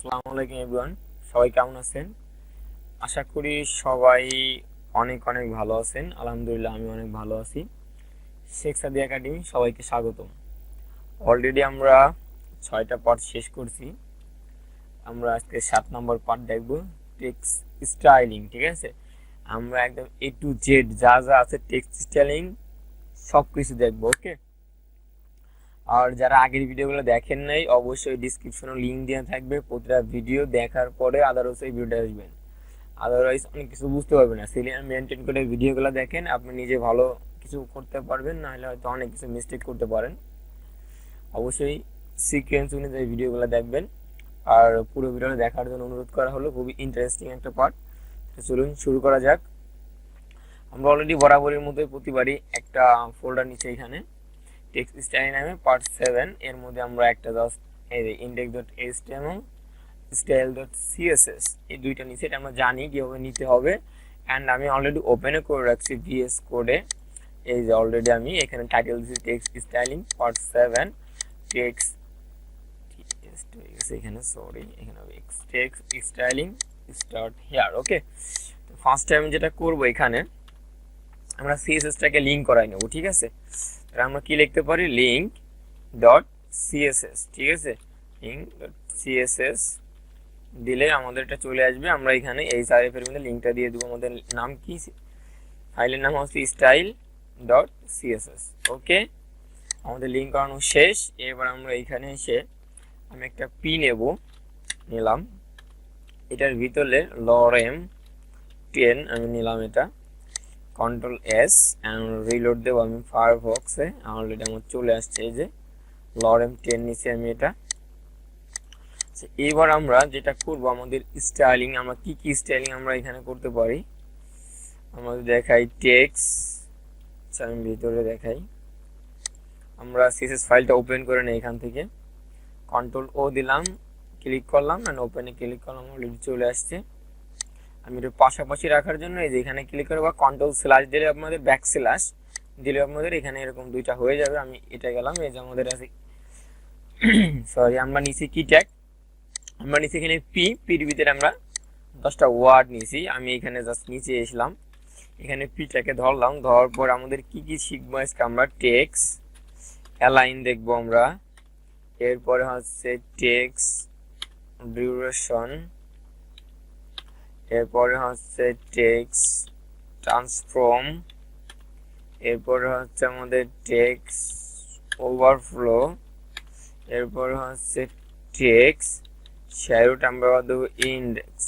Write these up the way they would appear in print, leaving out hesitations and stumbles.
আসসালামু আলাইকুম এভরিওয়ান, সবাই কেমন আছেন? আশা করি সবাই অনেক অনেক ভালো আছেন। আলহামদুলিল্লাহ আমি অনেক ভালো আছি। শেখসাদি একাডেমি সবাইকে স্বাগতম। অলরেডি আমরা 6টা পার্ট শেষ করছি। আমরা আজকে 7 নম্বর পার্ট দেখব, টেক্সট স্টাইলিং। ঠিক আছে, আমরা একদম এ টু জেড যা যা আছে টেক্সট স্টাইলিং সব কিছু দেখবো। ওকে, আর যারা আগের ভিডিওগুলো দেখেন নাই অবশ্যই ডিসক্রিপশনে লিংক দেওয়া থাকবে। প্রতিটা ভিডিও দেখার পরে আদারওয়াইজ এই ভিডিওটা আসবেন, আদারওয়াইজ অনেক কিছু বুঝতে পারবেন না। সিলিয়ার মেনটেন করে ভিডিওগুলো দেখেন, আপনি নিজে ভালো কিছু করতে পারবেন, নাহলে হয়তো অনেক কিছু মিস্টেক করতে পারেন। অবশ্যই সিকোয়েন্স অনুযায়ী ভিডিওগুলো দেখবেন। আর পুরো ভিডিওটা দেখার জন্য অনুরোধ করা হলো, খুবই ইন্টারেস্টিং একটা পার্ট। চলুন শুরু করা যাক। আমরা অলরেডি বরাবরের মতোই প্রতিবারই একটা ফোল্ডার নিচে এখানে টেক্সট স্টাইল নামে পার্ট 7 এর মধ্যে আমরা একটা জাস্ট এই যে index.html style.css এই দুইটা নিচে, এটা আমরা জানি কিভাবে নিতে হবে। এন্ড আমি অলরেডি ওপেনও করে রাখছি ভিএস কোডে। এই যে অলরেডি আমি এখানে টাইটেল দিয়েছি টেক্সট স্টাইলিং পার্ট 7 টেক্সট হয়ে গেছে এখানে, সরি এখানে হবে টেক্সট স্টাইলিং স্টার্ট হিয়ার। ওকে, তো ফার্স্ট টাইম যেটা করব এখানে আমরা সিএসএসটাকে লিংক করাই নেব। ঠিক আছে, তাহলে আমরা কি লিখতে পারি, লিংক ডট সিএসএস। ঠিক আছে, লিংক ডট সিএসএস দিলে আমাদের এটা চলে আসবে। আমরা এখানে এই সাইফ এর মধ্যে লিংকটা দিয়ে দেবো। আমাদের নাম কি, ফাইলের নাম হচ্ছে স্টাইল ডট সিএসএস। ওকে, আমাদের লিংক করানো শেষ। এবার আমরা এখানে এসে আমি একটা পি নিলাম, এটার ভিতরে লরেম 10 আমি নিলাম, এটা কন্ট্রোল এস এন্ড রিলোড দেব আমি ফায়ারফক্সে। অলরেডি আমার চলে আসছে এই যে লরেম 10 নিচে আমি এটা। এবার আমরা যেটা করব, আমাদের স্টাইলিং, আমরা কি কি স্টাইলিং আমরা এখানে করতে পারি। আমাদের দেখাই টেক্সট, আমি ভিতরে দেখাই। আমরা সিএসএস ফাইলটা ওপেন করে নেই, এখান থেকে কন্ট্রোল ও দিলাম, ক্লিক করলাম এন্ড ওপেনে ক্লিক করলাম, অলরেডি চলে আসছে। আমি এটা পাশাপাশি রাখার জন্য এই যে এখানে ক্লিক করে বা কন্ট্রোল স্ল্যাশ দিলে আপনাদের ব্যাক স্ল্যাশ দিলে আপনাদের এখানে এরকম দুইটা হয়ে যাবে। আমি এটা গেলাম, এই যে আমাদের আছে সরি আমরা নিচে কি ট্যাগ, আমরা নিচে এখানে পির ভিতরে আমরা 10টা ওয়ার্ড নিয়েছি। আমি এখানে জাস্ট নিচে এসলাম, এখানে পিটাকে ধরলাম, ধরার পর আমাদের কি কি শিখবো আজকে, আমরা টেক্সট অ্যালাইন দেখবো আমরা। এরপরে হচ্ছে টেক্সট ডিউরেশন, এরপরে হচ্ছে টেক্সট ট্রান্সফর্ম, এরপরে হচ্ছে আমাদের টেক্সট ওভারফ্লো, এরপরে হচ্ছে টেক্সট শ্যাডোটা আমরা দেবো ইন্ডেক্স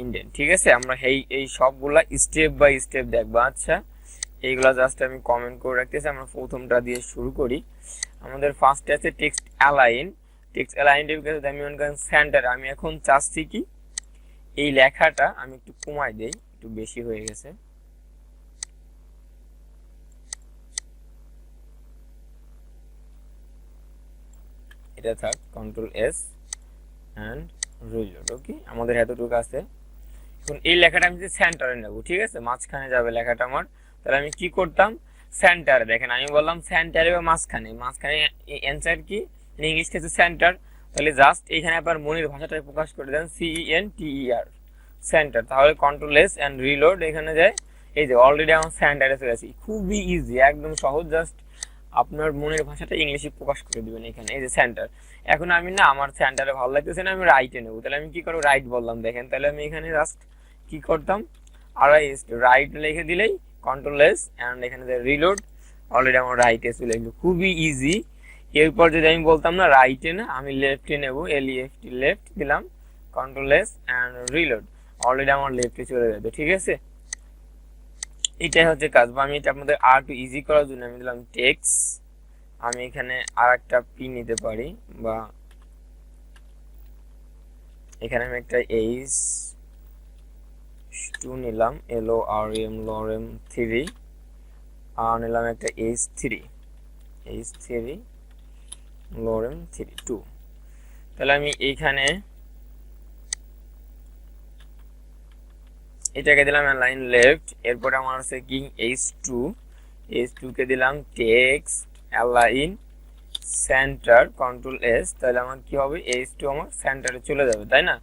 ইন্ডেন্ট। ঠিক আছে, আমরা এই সবগুলা স্টেপ বাই স্টেপ দেখবো। আচ্ছা, এইগুলা জাস্ট আমি কমেন্ট করে রাখতেছি। আমরা প্রথমটা দিয়ে শুরু করি। আমাদের ফার্স্টে আছে টেক্সট অ্যালাইন। টেক্সট অ্যালাইনটার কাছে আমি মনে করেন সেন্টার, আমি এখন চাচ্ছি কি এই লেখাটা আমি একটু কমাই দেই, একটু বেশি হয়ে গেছে। এটা থাক, কন্ট্রোল এস এন্ড রিলোড। ওকে, আমাদের এতটুকু আছে। এখন এই লেখাটা আমি যে সেন্টারে নেব, ঠিক আছে, মাঝখানে যাবে লেখাটা আমার। তাহলে আমি কি করতাম, সেন্টারে, দেখেন আমি বললাম সেন্টারে বা মাঝখানে। মাঝখানে অ্যান্সার কি, ইংলিশ হচ্ছে সেন্টার। তাহলে জাস্ট এখানে আবার মনের ভাষাটা প্রকাশ করে দেন, CENTER সেন্টার। তাহলে কন্ট্রোল এস এন্ড রিলোড, এখানে যায় এই যে অলরেডি আমার সেন্টারে চলে আসি। খুবই ইজি, একদম সহজ। জাস্ট আপনার মনের ভাষাটা ইংলিশে প্রকাশ করে দিবেন এখানে, এই যে সেন্টার। এখন আমি না, আমার সেন্টারে ভালো লাগতেছে না, আমি রাইটে নেবো। তাহলে আমি কি করবো, রাইট বললাম, দেখেন। তাহলে আমি এখানে জাস্ট কি করতাম, রাইট লিখে দিলেই কন্ট্রোল এস এন্ড এখানে রিলোড, অলরেডি আমার রাইটে চলে গেল। খুবই ইজি। এরপর যদি আমি বলতাম না রাইটে না, আমি লেফটে নেবো, LEFT লেফট দিলাম, control S and reload, already আমার লেফটে চলে যাবে। ঠিক আছে, এটাই হচ্ছে কাজ। বা আমি এটা আপনাদের আর একটু ইজি করার জন্য আমি দিলাম টেক্সট, আমি এখানে আর একটা পি নিতে পারি, বা এখানে আমি একটা H2 নিলাম, লরেম 3, আর নিলাম একটা H3 লরেম 2। তাহলে আমি এইখানে এটাকে দিলাম লাইন লেফট। এরপরে আমার আছে কি H2 কে দিলাম text align centre control S, তাহলে আমার কি হবে H2 আমার সেন্টারে চলে যাবে, তাই না?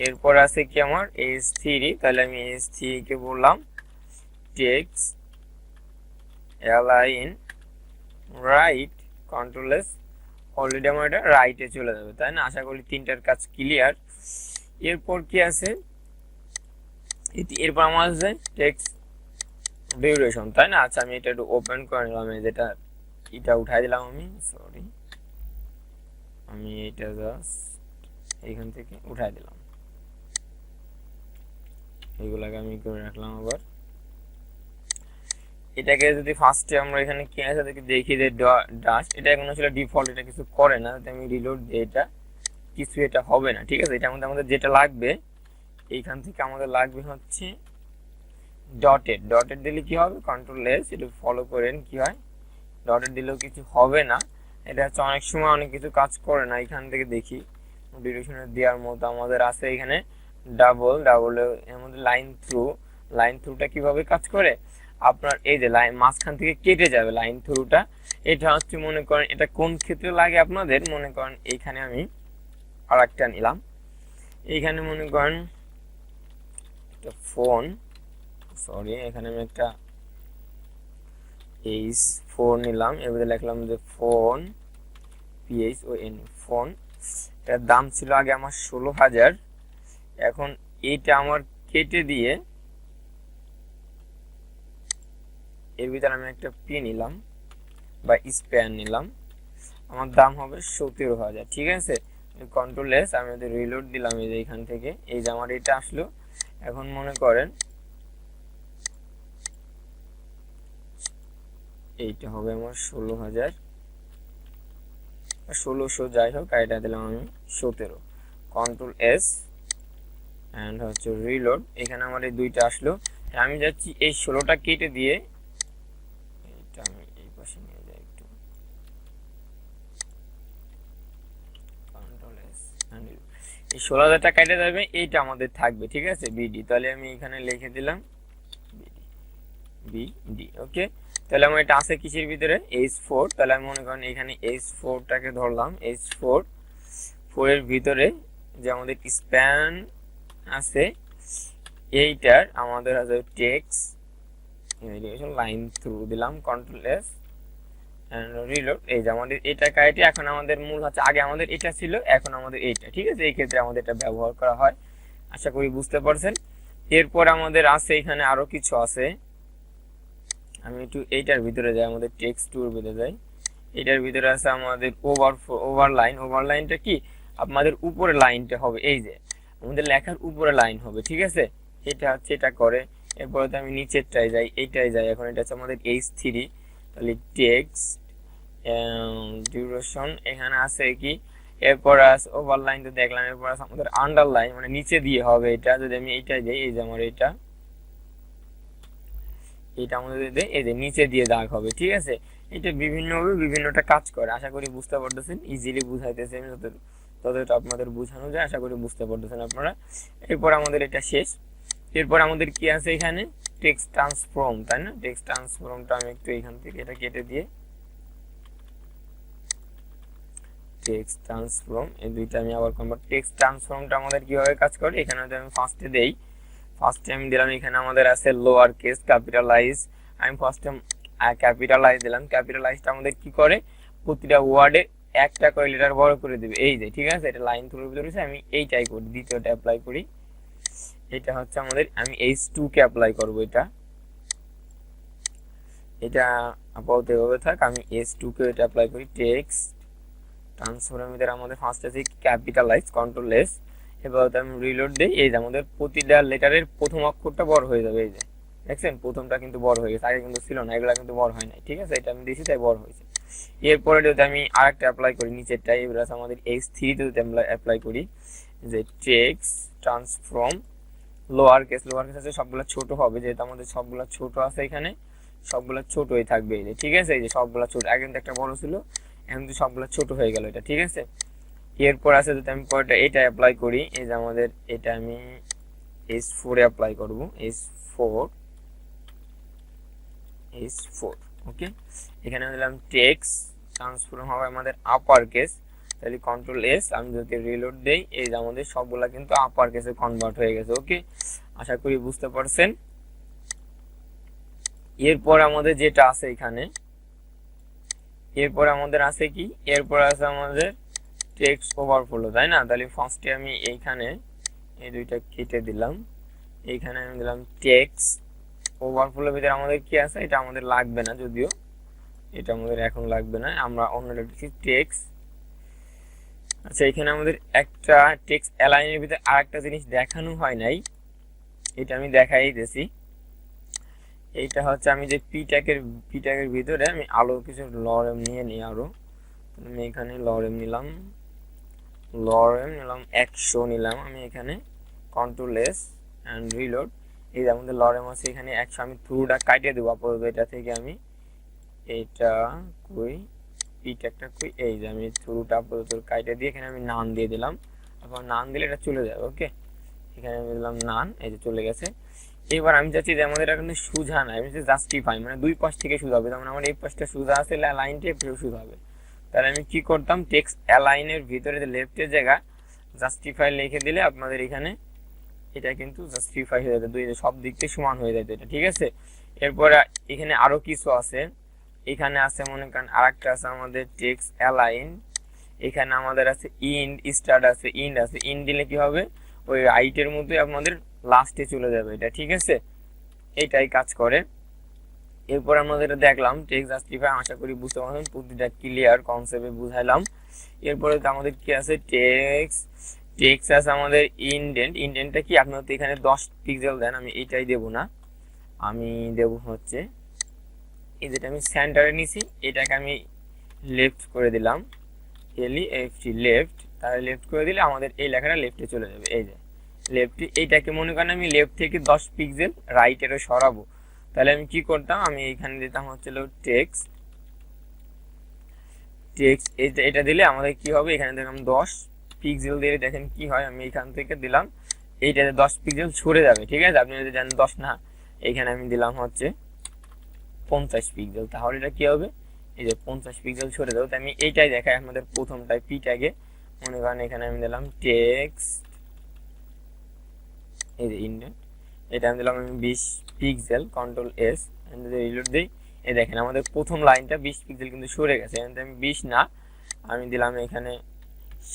এরপর আছে কি আমার H3, তাহলে আমি H3 কে বললাম text align right control S, already আমার এটা রাইটে চলে যাবে, তাই না? আশা করি তিনটার কাজ ক্লিয়ার। এরপর কি আছে, এরপর আমার আছে টেক্সট ডিউরেশন, তাই না? আচ্ছা আমি এটা একটু ওপেন করে নিলাম, যেটা এটা উঠাই দিলাম আমি, সরি আমি এটা জাস্ট এইখান থেকে উঠাই দিলাম, এইগুলাকে আমি করে রাখলাম। আবার এটাকে যদি ফার্স্টে আমরা এখানে কি আছে দেখি যে ডাস্ট, এটা এখন আসলে ডিফল্ট, এটা কিছু করে না, আমি রিলোড দিই, এটা কিছু এটা হবে না, ঠিক আছে? এটার মধ্যে আমাদের যেটা লাগবে এইখান থেকে আমাদের লাগবে হচ্ছে ডটেড, ডটেড দিলে কি হবে, কন্ট্রোল এস, এটা ফলো করেন কি হয়, ডটেড দিলেও কিছু হবে না, এটা হচ্ছে অনেক সময় অনেক কিছু কাজ করে না। এখান থেকে দেখি ডিউরেশনের দেওয়ার মতো আমাদের আছে এখানে ডাবল, এর মধ্যে লাইন থ্রুটা কিভাবে কাজ করে, আপনার এই যে লাইন মাঝখান থেকে কেটে যাবে লাইন থ্রুটা, এটা হচ্ছে মনে করেন এটা কোন ক্ষেত্রে লাগে আপনাদের, মনে করেন এইখানে আমি আর একটা নিলাম, এইখানে মনে করেন একটা ফোন, সরি এখানে আমি একটা H4 নিলাম, এর মধ্যে লিখলাম যে ফোন PHON ফোন, এটার দাম ছিল আগে আমার 16,000, এখন এইটা আমার কেটে দিয়ে এর ভিতরে আমি একটা পি নিলাম বা স্প্যান নিলাম, আমার দাম হবে 17,000, ঠিক আছে? কন্ট্রোল এস, আমি যদি রিলোড দিলাম এই যে এখান থেকে, এই যে আমার এটা আসলো, এখন মনে করেন এইটা হবে আমার 16,000 1600, যাই হোক এটা দিলাম আমি 17, কন্ট্রোল এস এন্ড হচ্ছে রিলোড, এখানে আমার এই দুইটা আসলো, আমি যাচ্ছি এই 16টা কেটে দিয়ে এটা আমি এই পাশে নিয়ে যাই একটু, কন্ট্রোল এস এন্ড এই 16,000টা কেটে যাবে, এইটা আমাদের থাকবে, ঠিক আছে? বিডি, তাহলে আমি এখানে লিখে দিলাম বিডি, ওকে? তাহলে আমার এটা আছে কিসের ভিতরে, H4, তাহলে আমি মনে করেন এখানে H4টাকে ধরলাম, H4 এর ভিতরে যে আমাদের স্প্যান আছে এইটার আমাদের আছে টেক্সট ইমিডিয়েশন লাইন থ্রু দিলাম, কন্ট্রোল এস এন্ড রিলোড, এই যে আমাদের এটা কাইটে, এখন আমাদের মূল হচ্ছে আগে আমাদের এটা ছিল, এখন আমাদের এইটা, ঠিক আছে? এই ক্ষেত্রে আমাদের এটা ব্যবহার করা হয়, আশা করি বুঝতে পারছেন। এরপর আমাদের আছে এখানে আরো কিছু আছে, আমি একটু এইটার ভিতরে যাই, আমাদের টেক্সট টুর ভিতরে যাই, এটার ভিতরে আছে আমাদের ওভারলাইনটা কি আপনাদের উপরে লাইনটা হবে, এই যে আমাদের লেখার উপরে লাইন হবে, ঠিক আছে? এটা হচ্ছে এটা করে, এরপরে তো আমি নিচেরটায় যাই, এইটাই যাই, এখন এটা হচ্ছে আমাদের H3, তাহলে টেক্সট ডিউরেশন এখানে আছে কি, এরপর আছে ওভারলাইন তো দেখলাম, এরপর আছে আমাদের আন্ডারলাইন, মানে নিচে দিয়ে হবে এটা, যদি আমি এইটাই যাই, এই যে আমার এটা আমাদের এই যে নিচে দিয়ে দাগ হবে, ঠিক আছে? এটা বিভিন্নভাবে বিভিন্নটা কাজ করে, আশা করি বুঝতে পারতেছেন, ইজিলি বুঝাইতেছি আমি ততটা আপনাদের বোঝানো যায়, আশা করি বুঝতে পারতেছেন আপনারা। এরপর আমাদের এটা শেষ, এরপর আমাদের কি আছে এখানে টেক্সট ট্রান্সফর্ম, তাই না? টেক্সট ট্রান্সফর্মটা আমি একটু এখান থেকে এটা কেটে দিয়ে টেক্সট ট্রান্সফর্ম, এই দুইটা আমি আবার কনভার্ট, টেক্সট ট্রান্সফর্মটা আমাদের কিভাবে কাজ করে, এখানে আমি ফার্স্টে আমি দিলাম, এখানে আমাদের আছে লোয়ার কেস ক্যাপিটালাইজ, আমি ফার্স্টে ক্যাপিটালাইজ দিলাম, ক্যাপিটালাইজটা আমাদের কি করে, প্রতিটা ওয়ার্ডে একটা করে লেটার বড় করে দিবে, এই যে, ঠিক আছে? এটা লাইন থ্রুর ভিতরে আমি এইটাই করি, দ্বিতীয়টা অ্যাপ্লাই করি, এটা হচ্ছে আমাদের আমি H2 কে অ্যাপ্লাই করব, এটা আপাতত এভাবে থাক, আমি H2 কে এটা অ্যাপ্লাই করি, টেক্সট ট্রান্সফর্মের ভিতরে আমাদের ফার্স্ট আছে ক্যাপিটালাইজ, কন্ট্রোল এস, এবার আমি রিলোড দেই, এই যে আমাদের প্রতিটা লেটারের প্রথম অক্ষরটা বড় হয়ে যাবে, এই যে দেখছেন প্রথমটা কিন্তু বড় হয়ে গেছে, আগে কিন্তু ছিল না, এগুলা কিন্তু বড় হয় নাই, ঠিক আছে? এটা আমি দিয়েছি তাই বড় হয়েছে। এরপরে যদি আমি আরেকটা অ্যাপ্লাই করি নিচেরটা, এবার আমাদের H3 যদি আমরা অ্যাপ্লাই করি, যে টেক্সট ট্রান্সফর্ম লোয়ার কেস আছে, সবগুলো ছোট হবে, যেহেতু আমাদের সবগুলো ছোট আছে, এখানে সবগুলো ছোটই থাকবে, এই যে, ঠিক আছে? এই যে সবগুলো ছোট, আগে কিন্তু একটা বড় ছিল, এখন কিন্তু সবগুলো ছোট হয়ে গেল, এটা ঠিক আছে? এরপর আছে যদি আমি পরেরটা এটা অ্যাপ্লাই করি, এই যে আমাদের এটা আমি H4 অ্যাপ্লাই করব, H4, ওকে? এখানে দিলাম টেক্সট ট্রান্সফর্ম হবে আমাদের আপার কেস, তাহলে কন্ট্রোল এস, আমি যদি রিলোড দেই এই যে আমাদের সবগুলা কিন্তু আপার কেসে কনভার্ট হয়ে গেছে। ওকে, আশা করি বুঝতে পারছেন। এরপর আমাদের যেটা আছে এখানে, এরপর আমাদের আছে কি, এরপর আছে আমাদের টেক্সট ওভারফ্লো, তাই না? তাহলে ফার্স্টে আমি এইখানে এই দুইটা কেটে দিলাম, এইখানে আমি দিলাম টেক্সট ওভারফ্লো। ভিতরে আমাদের কি আছে, এটা আমাদের লাগবে না, যদিও এটা আমাদের এখন লাগবে না, আমরা অন্যটা লিখছি টেক্সট। আচ্ছা, এখানে আমাদের একটা টেক্সট অ্যালাইনের ভিতরে আরেকটা জিনিস দেখানো হয় নাই, এটা আমি দেখাই দিয়েছি। এইটা হচ্ছে আমি যে পি ট্যাগের ভিতরে আমি আলো কিছু লরেম নিয়ে নিই আরো। আমি এখানে লরেম নিলাম 100 নিলাম আমি এখানে, কন্ট্রোল এস অ্যান্ড রিলোড। এই যে আমাদের লরেম আছে এখানে 100, আমি থ্রুটা কাটিয়ে দেবো আপাতত। এটা থেকে আমি এইটা কই, পি ট্যাগটা কই, এই যে আমি থ্রুটা আপাতত কাটিয়ে দিয়ে এখানে আমি নান দিয়ে দিলাম। এখন নান দিলে এটা চলে যাবে। ওকে, এখানে আমি দিলাম নান, এই যে চলে গেছে। এবার আমি চাচ্ছি যে আমাদের এখানে সোজা না, আমি জাস্টিফাই, মানে দুই পাশ থেকে সোজা হবে। যেমন আমার এই পাশটা সোজা আছে, লাইনটা একটু সোজা হবে। তাহলে আমি কি করতাম, টেক্সট অ্যালাইনের ভিতরে যে লেফটের জায়গা জাস্টিফাই লিখে দিলে আপনাদের এখানে এটা কিন্তু জাস্টিফাই হয়ে যেত, দুই সব দিক থেকে সমান হয়ে যেত এটা, ঠিক আছে। এরপরে এখানে আরো কিছু আছে, এখানে আছে মনে করেন আরেকটা আছে আমাদের টেক্সট অ্যালাইন, এখানে আমাদের আছে ইন্ড, স্টার্ট আছে, ইন্ড আছে। ইন্ড দিলে কি হবে, ওই রাইটের মধ্যে আপনাদের লাস্টে চলে যাবে এটা, ঠিক আছে। এইটাই কাজ করে। এরপর আমাদের দেখলাম টেক্সট জাস্টিফাই, আশা করি বুঝতে পারছেন, প্রতিটা ক্লিয়ার কনসেপ্টে বুঝাইলাম। এরপরে আমাদের কি আছে, টেক্সট আছে আমাদের ইনডেন্ট। ইনডেন্টটা কি, আপনি হয়তো এখানে 10 পিক্সেল দেন, আমি এইটাই দেব না, আমি দেব হচ্ছে এই যেটা আমি সেন্টারে নিছি, এটাকে আমি লেফট করে দিলাম, এলইএফটি লেফট। তাহলে লেফট করে দিলে আমাদের এই লেখাটা লেফটে চলে যাবে। এই যে লেফটে, এইটাকে মনে করেন আমি লেফট থেকে 10 পিক্সেল রাইটেরও সরাবো। তাহলে আমি কি করতাম, আমি এখানে দিতাম হচ্ছিল টেক্সট, এটা দিলে আমাদের কি হবে, এখানে দেখলাম 10 পিক্সেল দিয়ে দেখেন কি হয়। আমি এখান থেকে দিলাম, এইটাতে 10 পিক্সেল সরে যাবে, ঠিক আছে। আপনি যদি জানেন 10 না, এখানে আমি দিলাম হচ্ছে 50 পিক্সেল, তাহলে এটা কি হবে, এই যে 50 পিক্সেল সরে যাবে। আমি এইটাই দেখাই আমাদের প্রথমটাই পি ট্যাগে, মনে করেন এখানে আমি দিলাম টেক্সট, এই যে ইন্ডেন্ট, এটা আমি দিলাম আমি 20 পিক্সেল, কন্ট্রোল এস, যদি রিলোড দিই, এই দেখেন আমাদের প্রথম লাইনটা 20 পিক্সেল কিন্তু সরে গেছে। এখানে আমি 20 না, আমি দিলাম এখানে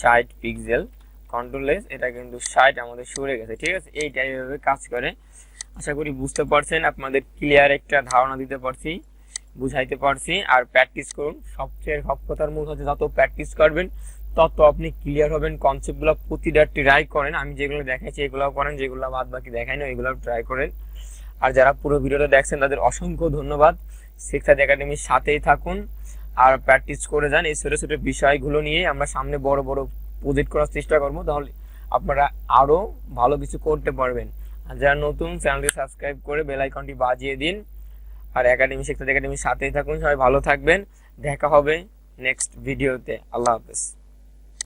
60 পিক্সেল, কন্ট্রোল এস, এটা কিন্তু 60 আমাদের সরে গেছে, ঠিক আছে। এইটাই এইভাবে কাজ করে। আশা করি বুঝতে পারছেন, আপনাদের ক্লিয়ার একটা ধারণা দিতে পারছি, বুঝাইতে পারছি। আর প্র্যাকটিস করুন, সবচেয়ে সব কথার মূল হচ্ছে যত প্র্যাকটিস করবেন তত আপনি ক্লিয়ার হবেন। কনসেপ্টগুলো প্রতিটা ট্রাই করেন, আমি যেগুলো দেখাইছি এগুলোও করেন, যেগুলো বাদ বাকি দেখাই না এগুলো ট্রাই করেন। আর যারা পুরো ভিডিওটা দেখছেন তাদের অসংখ্য ধন্যবাদ। সেখসাদি একাডেমির সাথেই থাকুন আর প্র্যাকটিস করে যান। এই ছোটো ছোটো বিষয়গুলো নিয়ে আমরা সামনে বড় বড় প্রজেক্ট করার চেষ্টা করবো, তাহলে আপনারা আরও ভালো কিছু করতে পারবেন। আর যারা নতুন, চ্যানেলটি সাবস্ক্রাইব করে বেল আইকনটি বাজিয়ে দিন। আর সেখসাদি একাডেমির সাথেই থাকুন। সবাই ভালো থাকবেন, দেখা হবে নেক্সট ভিডিওতে। আল্লাহ হাফেজ।